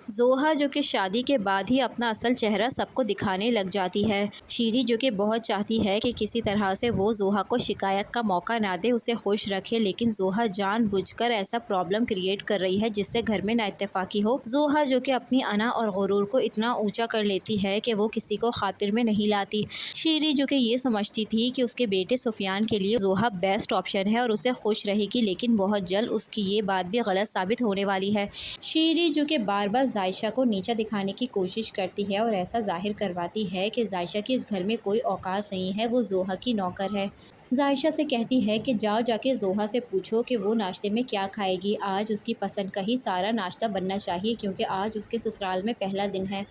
زوہا جو کہ شادی کے بعد ہی اپنا اصل چہرہ سب کو دکھانے لگ جاتی ہے۔ شیری جو کہ بہت چاہتی ہے کہ کسی طرح سے وہ زوہا کو شکایت کا موقع نہ دے، اسے خوش رکھے، لیکن زوہا جان بوجھ کر ایسا پرابلم کریٹ کر رہی ہے جس سے گھر میں نا اتفاقی ہو۔ زوہا جو کہ اپنی انا اور غرور کو اتنا اونچا کر لیتی ہے کہ وہ کسی کو خاطر میں نہیں لاتی۔ شیری جو کہ یہ سمجھتی تھی کہ اس کے بیٹے سفیان کے لیے زوہا بیسٹ آپشن ہے اور اسے خوش رہے گی، لیکن بہت جلد اس کی یہ بات بھی غلط ثابت ہونے والی ہے۔ شیری جو کہ بار بار زائشہ کو نیچا دکھانے کی کوشش کرتی ہے اور ایسا ظاہر کرواتی ہے کہ زائشہ کی اس گھر میں کوئی اوقات نہیں ہے، وہ زوہا کی نوکر ہے۔ زائشہ سے کہتی ہے کہ جا کے زوہا سے پوچھو کہ وہ ناشتے میں کیا کھائے گی، آج اس کی پسند کا ہی سارا ناشتہ بننا چاہیے کیونکہ آج اس کے سسرال میں پہلا دن ہے۔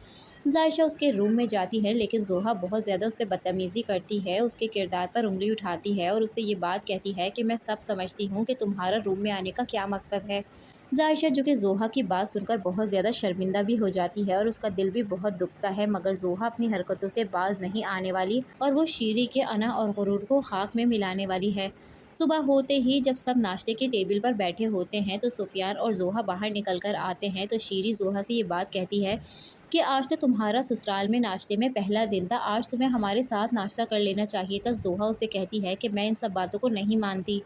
زائشہ اس کے روم میں جاتی ہے لیکن زوہا بہت زیادہ اس سے بدتمیزی کرتی ہے، اس کے کردار پر انگلی اٹھاتی ہے اور اسے یہ بات کہتی ہے کہ میں سب سمجھتی ہوں کہ تمہارا روم میں آنے کا کیا مقصد ہے۔ زائشہ جو کہ زوہا کی بات سن کر بہت زیادہ شرمندہ بھی ہو جاتی ہے اور اس کا دل بھی بہت دکھتا ہے، مگر زوہا اپنی حرکتوں سے باز نہیں آنے والی اور وہ شیری کے انا اور غرور کو خاک میں ملانے والی ہے۔ صبح ہوتے ہی جب سب ناشتے کے ٹیبل پر بیٹھے ہوتے ہیں تو سفیان اور زوہا باہر نکل کر آتے ہیں تو شیری زوہا سے یہ بات کہتی ہے کہ آج تو تمہارا سسرال میں ناشتے میں پہلا دن تھا، آج تمہیں ہمارے ساتھ ناشتہ کر لینا چاہیے تھا۔ زوہا اسے کہتی ہے کہ میں ان سب باتوں کو نہیں مانتی۔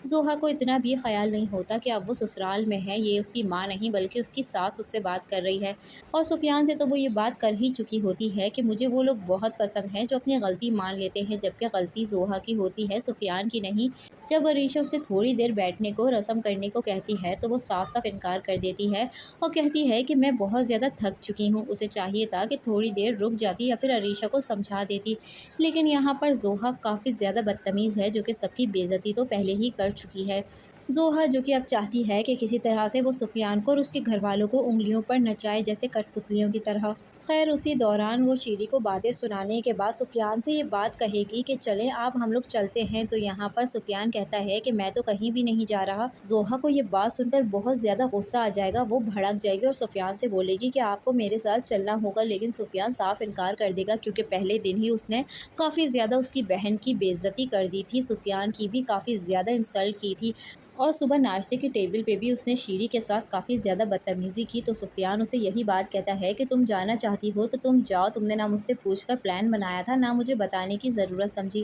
زوہا کو اتنا بھی خیال نہیں ہوتا کہ اب وہ سسرال میں ہے، یہ اس کی ماں نہیں بلکہ اس کی ساس اس سے بات کر رہی ہے اور سفیان سے تو وہ یہ بات کر ہی چکی ہوتی ہے کہ مجھے وہ لوگ بہت پسند ہیں جو اپنی غلطی مان لیتے ہیں، جبکہ غلطی زوہا کی ہوتی ہے، سفیان کی نہیں۔ جب عریشہ اسے تھوڑی دیر بیٹھنے کو رسم کرنے کو کہتی ہے تو وہ صاف صاف انکار کر دیتی ہے اور کہتی ہے کہ میں بہت زیادہ تھک چکی ہوں۔ اسے چاہیے تھا کہ تھوڑی دیر رک جاتی یا پھر عریشہ کو سمجھا دیتی، لیکن یہاں پر زوہا کافی زیادہ بدتمیز ہے جو کہ سب کی بے عزتی تو پہلے ہی کر چکی ہے۔ زوہا جو کہ اب چاہتی ہے کہ کسی طرح سے وہ سفیان کو اور اس کے گھر والوں کو انگلیوں پر نچائے جیسے کٹ پتلیوں کی طرح۔ خیر اسی دوران وہ شیری کو باتیں سنانے کے بعد سفیان سے یہ بات کہے گی کہ چلیں آپ ہم لوگ چلتے ہیں، تو یہاں پر سفیان کہتا ہے کہ میں تو کہیں بھی نہیں جا رہا۔ زوہا کو یہ بات سن کر بہت زیادہ غصہ آ جائے گا، وہ بھڑک جائے گی اور سفیان سے بولے گی کہ آپ کو میرے ساتھ چلنا ہوگا، لیکن سفیان صاف انکار کر دے گا کیونکہ پہلے دن ہی اس نے کافی زیادہ اس کی بہن کی بے عزتی کر دی تھی، سفیان کی بھی کافی زیادہ انسلٹ کی تھی اور صبح ناشتے کے ٹیبل پہ بھی اس نے شیری کے ساتھ کافی زیادہ بدتمیزی کی۔ تو سفیان اسے یہی بات کہتا ہے کہ تم جانا چاہتی ہو تو تم جاؤ، تم نے نہ مجھ سے پوچھ کر پلان بنایا تھا نہ مجھے بتانے کی ضرورت سمجھی،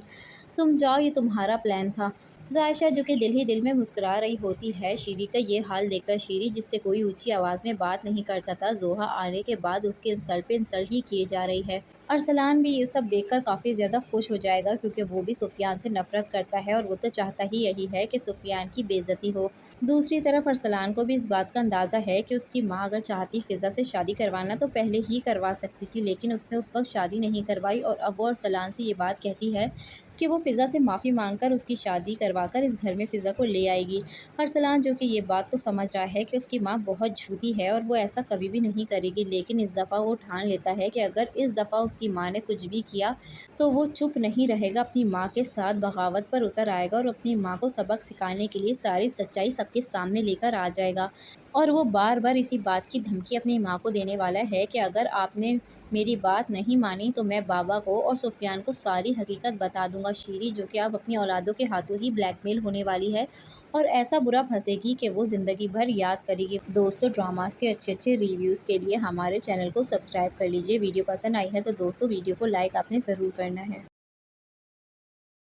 تم جاؤ، یہ تمہارا پلان تھا۔ زائشہ جو کہ دل ہی دل میں مسکرا رہی ہوتی ہے شیری کا یہ حال دیکھ کر، شیری جس سے کوئی اونچی آواز میں بات نہیں کرتا تھا، زوہا آنے کے بعد اس کے انسلٹ پہ انسلٹ ہی کیے جا رہی ہے۔ ارسلان بھی یہ سب دیکھ کر کافی زیادہ خوش ہو جائے گا کیونکہ وہ بھی سفیان سے نفرت کرتا ہے اور وہ تو چاہتا ہی یہی ہے کہ سفیان کی بے عزتی ہو۔ دوسری طرف ارسلان کو بھی اس بات کا اندازہ ہے کہ اس کی ماں اگر چاہتی فضا سے شادی کروانا تو پہلے ہی کروا سکتی تھی، لیکن اس نے اس وقت شادی نہیں کروائی اور اب وہ ارسلان سے یہ بات کہتی ہے کہ وہ فضا سے معافی مانگ کر اس کی شادی کروا کر اس گھر میں فضا کو لے آئے گی۔ ارسلان جو کہ یہ بات تو سمجھ رہا ہے کہ اس کی ماں بہت جھوٹی ہے اور وہ ایسا کبھی بھی نہیں کرے گی، لیکن اس دفعہ وہ ٹھان لیتا ہے کہ اگر اس دفعہ اس کی ماں نے کچھ بھی کیا تو وہ چپ نہیں رہے گا، اپنی ماں کے ساتھ بغاوت پر اتر آئے گا اور اپنی ماں کو سبق سکھانے کے لیے ساری سچائی سب کے سامنے لے کر آ جائے گا۔ اور وہ بار بار اسی بات کی دھمکی اپنی ماں کو دینے والا ہے کہ اگر آپ نے میری بات نہیں مانی تو میں بابا کو اور سفیان کو ساری حقیقت بتا دوں گا۔ شیری جو کہ اب اپنی اولادوں کے ہاتھوں ہی بلیک میل ہونے والی ہے اور ایسا برا پھنسے گی کہ وہ زندگی بھر یاد کرے گی۔ دوستو ڈراماز کے اچھے ریویوز کے لیے ہمارے چینل کو سبسکرائب کر لیجئے، ویڈیو پسند آئی ہے تو دوستو ویڈیو کو لائک آپ نے ضرور کرنا ہے۔